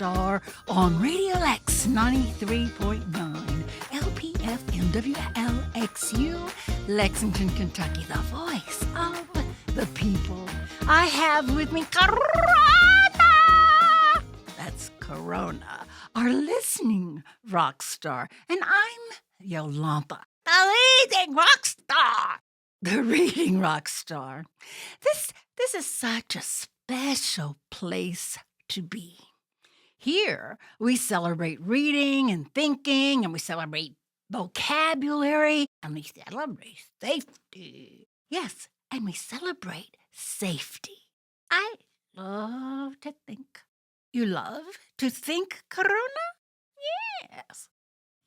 Rockstar on Radio X 93.9 LPFMWLXU, Lexington, Kentucky, the voice of the people. I have with me Corona! That's Corona, our listening rock star. And I'm Yolanta, the reading rock star. The reading rock star. This is such a special place to be. Here, we celebrate reading and thinking, and we celebrate vocabulary, and we celebrate safety. Yes, and we celebrate safety. I love to think. You love to think, Corona? Yes.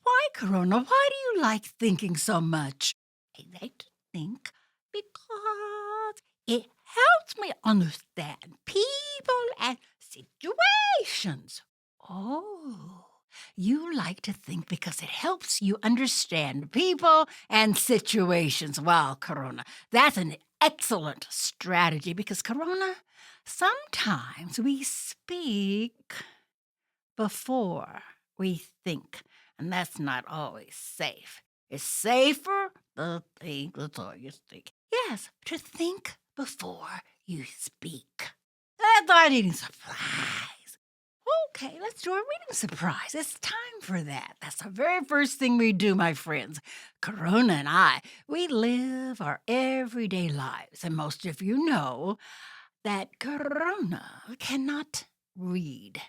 Why, Corona? Why do you like thinking so much? I like to think because it helps me understand people and situations. Oh, you like to think because it helps you understand people and situations. Wow, Corona, that's an excellent strategy because, Corona, sometimes we speak before we think, and that's not always safe. It's safer to think before you speak. Yes, to think before you speak. That's our reading surprise. Okay, let's do our reading surprise. It's time for that. That's the very first thing we do, my friends. Corona and I, we live our everyday lives. And most of you know that Corona cannot read.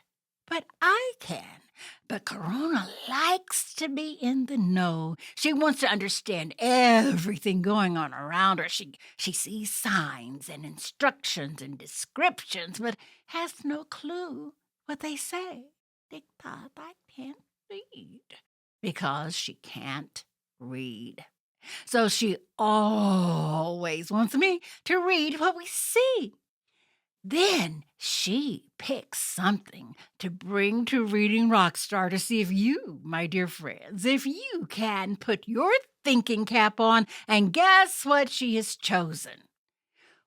But I can. But Corona likes to be in the know. She wants to understand everything going on around her. She sees signs and instructions and descriptions, but has no clue what they say. Because I can't read. Because she can't read. So she always wants me to read what we see. Then she picks something to bring to Reading Rockstar to see if you, my dear friends, if you can put your thinking cap on, and guess what she has chosen?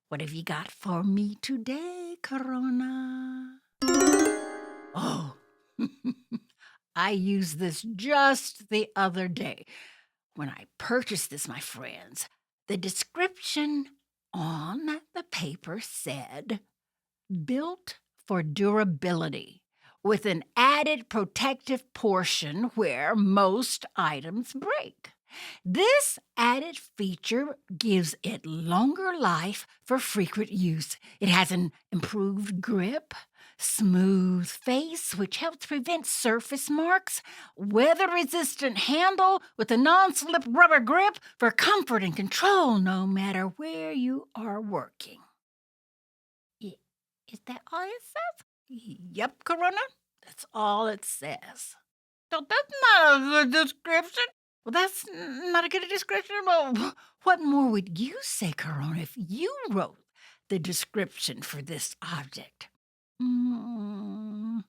What have you got for me today, Corona? Oh, I used this just the other day. When I purchased this, my friends, the description on the paper said, built for durability, with an added protective portion where most items break. This added feature gives it longer life for frequent use. It has an improved grip, smooth face, which helps prevent surface marks, weather-resistant handle with a non-slip rubber grip for comfort and control no matter where you are working. Is that all it says? Yep, Corona. That's all it says. So that's not a good description. Well, that's not a good description. Well, what more would you say, Corona, if you wrote the description for this object? You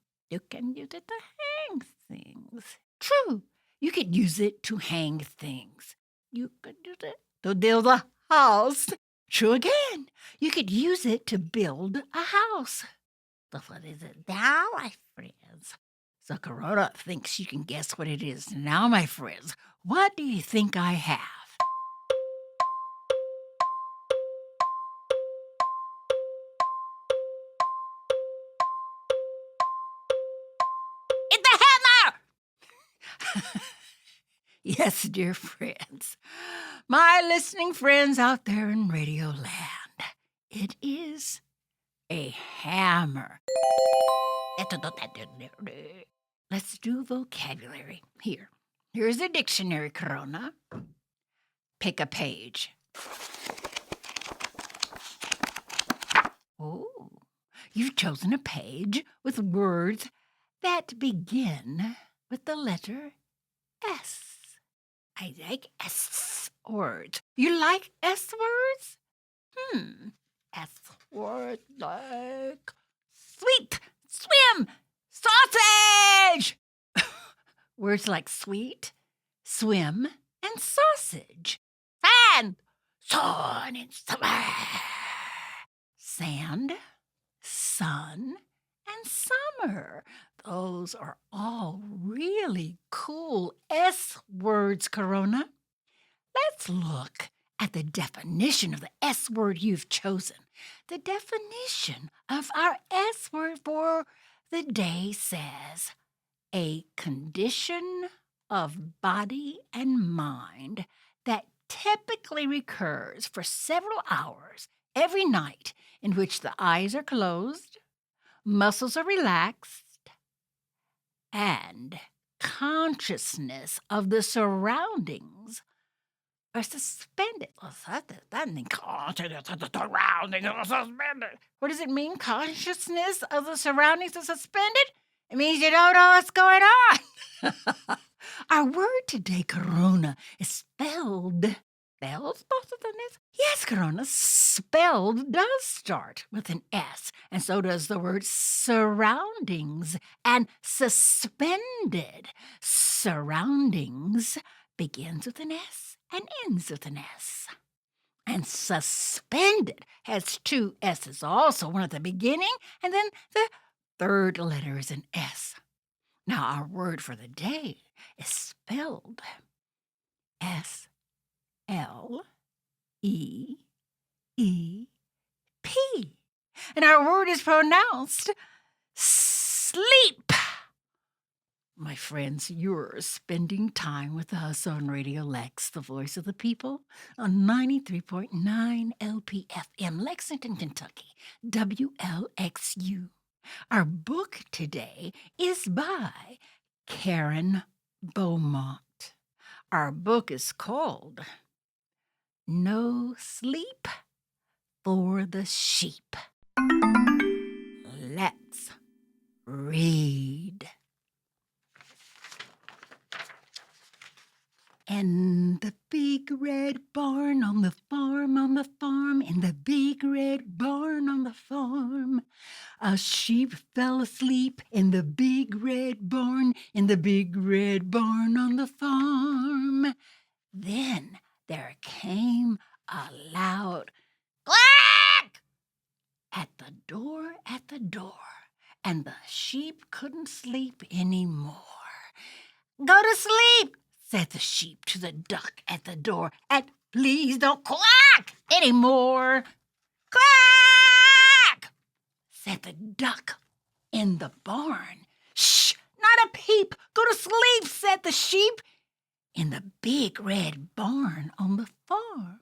can use it to hang things. True. You could use it to hang things. You could use it to build a house. True again. You could use it to build a house. But what is it now, my friends? So Corona thinks you can guess what it is. Now, my friends, what do you think I have? It's a hammer! Yes, dear friends. My listening friends out there in Radio Land, it is a hammer. Let's do vocabulary. Here's a dictionary, Corona. Pick a page. Oh, you've chosen a page with words that begin with the letter S. I like S words. You like S words? S words like sweet, swim, sausage. Words like sweet, swim, and sausage. And sun and summer. Sand, sun, and summer. Those are all really cool S words, Corona. Let's look at the definition of the S word you've chosen. The definition of our S word for the day says a condition of body and mind that typically recurs for several hours every night, in which the eyes are closed, muscles are relaxed, and consciousness of the surroundings are suspended. Well, that means consciousness of the surroundings are suspended. What does it mean, consciousness of the surroundings are suspended? It means you don't know what's going on. Our word today, Corona, is spelled both of them is? Yes, Corona, spelled does start with an S, and so does the word surroundings and suspended. Surroundings begins with an S and ends with an S. And suspended has two S's also, one at the beginning, and then the third letter is an S. Now, our word for the day is spelled S-L-E-E-P. And our word is pronounced sleep. My friends, you're spending time with us on Radio Lex, the voice of the people, on 93.9 LPFM, Lexington, Kentucky, WLXU. Our book today is by Karen Beaumont. Our book is called No Sleep for the Sheep. Let's read. In the big red barn on the farm, in the big red barn on the farm, a sheep fell asleep in the big red barn, in the big red barn on the farm. Then there came a loud quack at the door, and the sheep couldn't sleep anymore. Go to sleep, said the sheep to the duck at the door, and please don't quack anymore. Quack, said the duck in the barn. Shh, not a peep. Go to sleep, said the sheep in the big red barn on the farm.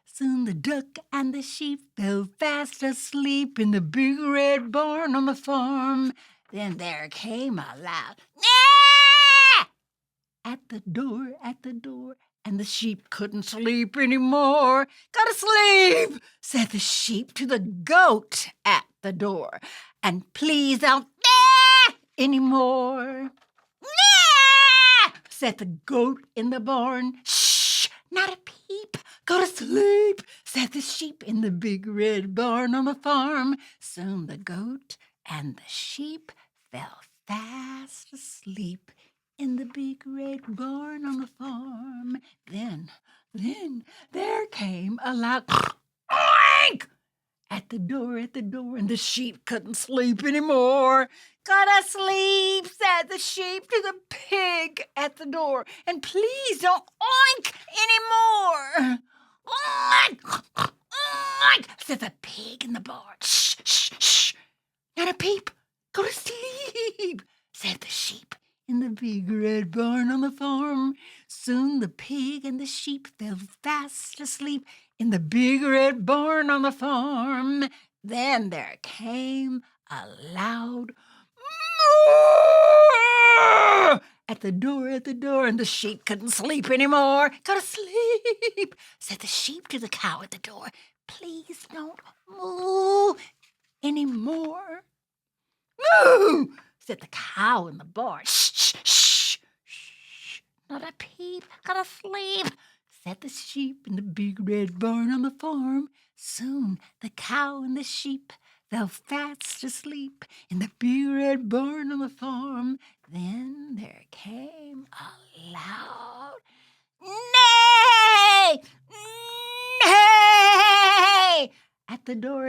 Soon the duck and the sheep fell fast asleep in the big red barn on the farm. Then there came a loud "Nah!" at the door, and the sheep couldn't sleep anymore. Go to sleep, said the sheep to the goat at the door, and please don't "Nah!" anymore. "Nah!" said the goat in the barn. Shh, not a peep. Go to sleep, said the sheep in the big red barn on the farm. Soon the goat and the sheep fell fast asleep in the big red barn on the farm. Then there came a loud oink at the door, and the sheep couldn't sleep anymore. Gotta sleep, said the sheep to the pig at the door, and please don't oink anymore. Oink, oink, said the pig in the barn. Shh, shh, shh, not a peep. Go to sleep, said the sheep in the big red barn on the farm. Soon the pig and the sheep fell fast asleep in the big red barn on the farm. Then there came a loud moo at the door, and the sheep couldn't sleep anymore. Go to sleep, said the sheep to the cow at the door. Please don't moo anymore. Moo, said the cow in the barn. Shh, shh, shh, shh, not a peep. Gotta sleep, said the sheep in the big red barn on the farm. Soon the cow and the sheep fell fast asleep in the big red barn on the farm. Then there came a loud neigh, neigh at the door,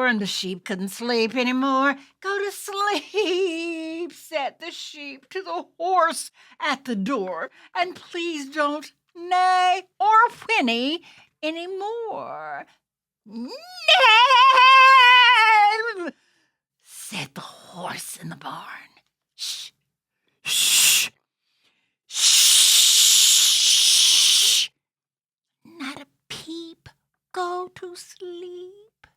and the sheep couldn't sleep anymore. Go to sleep, said the sheep to the horse at the door, and please don't neigh or whinny anymore. Neigh, said the horse in the barn. Shh, shh, shh, not a peep, go to sleep,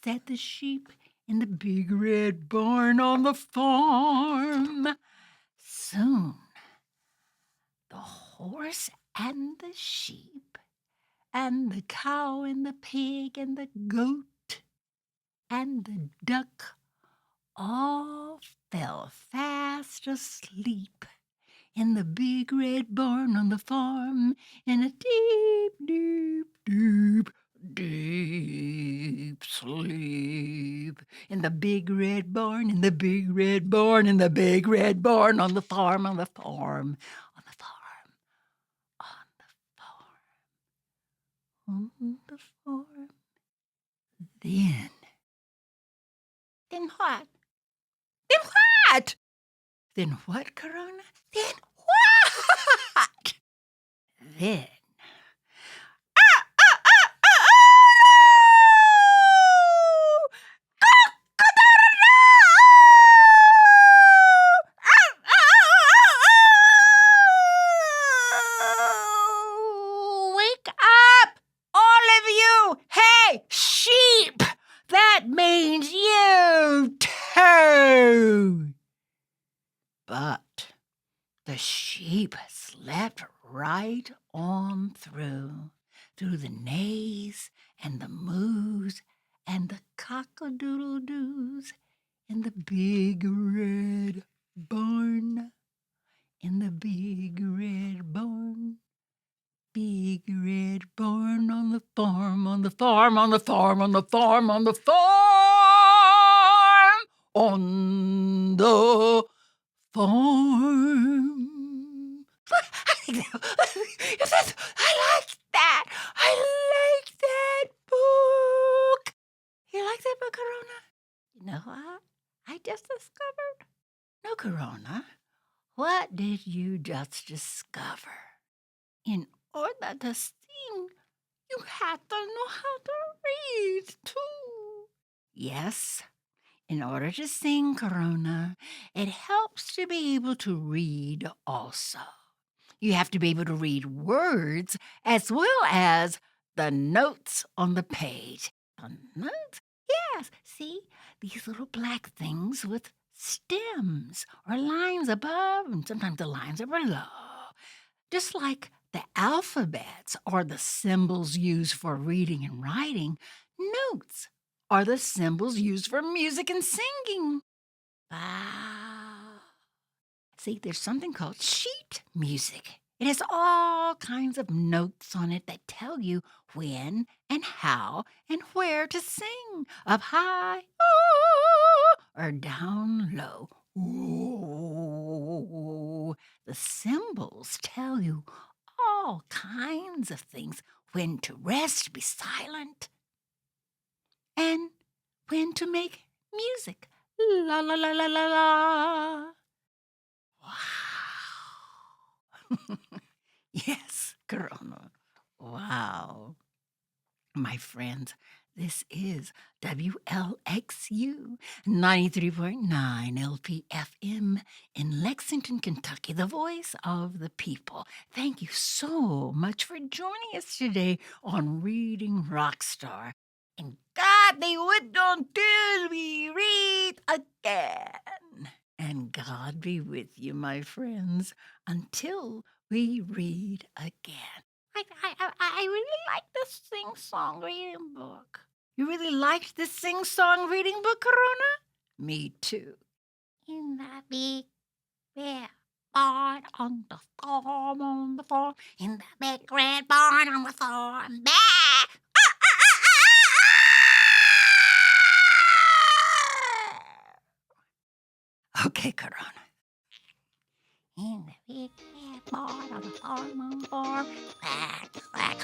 said the sheep in the big red barn on the farm. Soon, the horse and the sheep and the cow and the pig and the goat and the duck all fell fast asleep in the big red barn on the farm, in a deep, deep, deep, deep sleep. In the big red barn, in the big red barn, in the big red barn on the farm, on the farm, on the farm, on the farm, on the farm. Then what? Then what? Then what, Corona? Then what? Then. Wake up, all of you! Hey, sheep! That means you too! But the sheep slept right on through the neighs and the moos and the cock-a-doodle-doos in the big red barn, in the big red barn. Big red barn on the farm, on the farm, on the farm, on the farm, on the farm, on the farm. I like that. I like that book. You like that book, Corona? You know what I just discovered? No, Corona. What did you just discover? In order to sing, you have to know how to read, too. Yes, in order to sing, Corona, it helps to be able to read also. You have to be able to read words as well as the notes on the page. The notes? Yes, see, these little black things with stems or lines above, and sometimes the lines are below. Just like the alphabets are the symbols used for reading and writing, notes are the symbols used for music and singing. Wow. See, there's something called sheet music. It has all kinds of notes on it that tell you when and how and where to sing. Up high, or down low. Ooh. The symbols tell you all kinds of things. When to rest, be silent, and when to make music. La la la la la la. Wow. Yes, Corona. Wow. My friends, this is WLXU 93.9 LPFM in Lexington, Kentucky, the voice of the people. Thank you so much for joining us today on Reading Rockstar. And God be with you until we read again. And God be with you, my friends, until we read again. I really like this sing-song reading book. You really liked this sing-song reading book, Corona? Me too. In the big red barn on the farm, in the big red barn on the farm, Okay, Corona. In the big red barn on the farm, quack, quack.